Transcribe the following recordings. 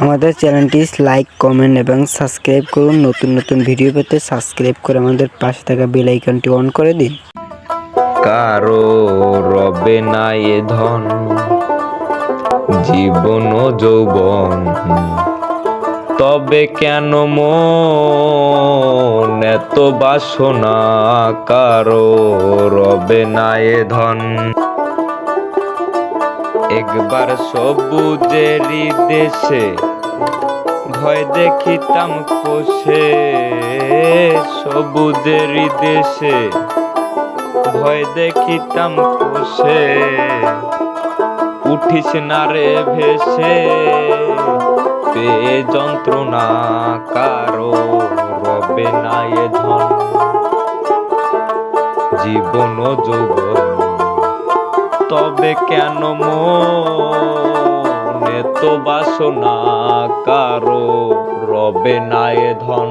আমাদের চ্যানেলটি like, comment এবং সাবস্ক্রাইব করুন। নতুন নতুন ভিডিও পেতে সাবস্ক্রাইব করে আমাদের পাশে থাকা বেল আইকনটি অন করে দিন। কারো রবে না এ ধন, জীবন ও যৌবন, তবে কেন মন এত বাসনা? কারো রবে না এ ধন। একবার সবুজেরই দেশে ভয় দেখিতাম কোষে, সবুজেরই দেশে ভয় দেখিতাম কোষে। উঠিস না রে ভেসে, পেয়ে যন্ত্রণা কারো রবে না এ ধন, জীবন ও যৌবন, তবে কেন মন এত বাসনা? কারো রবে না এ ধন।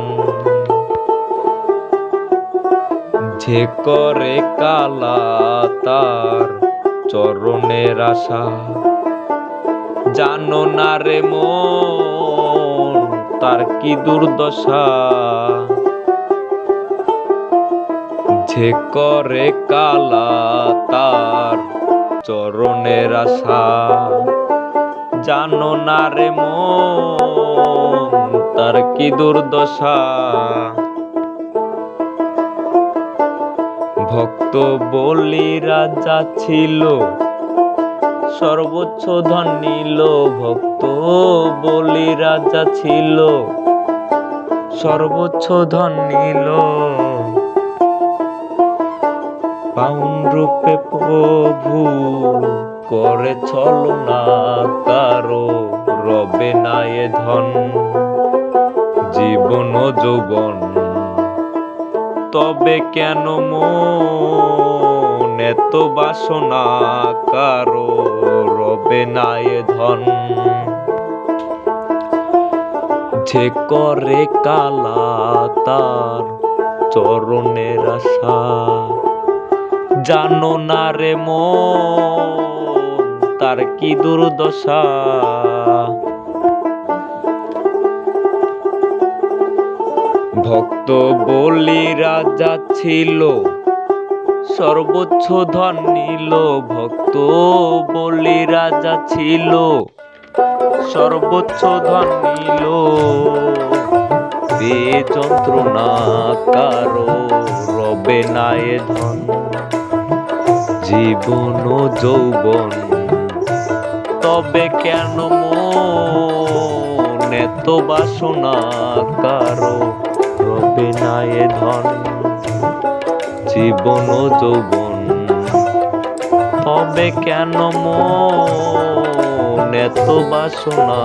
যে করে কালা তার চরণের আশা, জানো না রে মন তার কি দুর্দশা। যে করে কালা তার চরণের আশা, জানো না রে মন তার কি দুর্দশা। ভক্ত বলি রাজা ছিল, সর্বোচ্চ ধন নিল। ভক্ত বলি রাজা ছিল, সর্বোচ্চ ধন নিল। পাউন রূপে প্রভু করে ছলনা, কারো রবে না এ ধন, জীবন ও যৌবন, তবে কেন মন এত বাসনা? কারো রবে না এ ধন। যে করে কালা তার চরণের আশা, জানো না রে মন তার কি দুর্দশা। ভক্ত বলি রাজা ছিল, সর্বোচ্চ ধন নিল। ভক্ত বলি রাজা ছিল, সর্বোচ্চ ধন নিল। পেয়ে যন্ত্রণা কারো রবে না এ ধন, জীবন ও যৌবন, তবে কেন মন এত বাসনা? কারো রবে না এ ধন, জীবন ও যৌবন, তবে কেন মন এত বাসনা?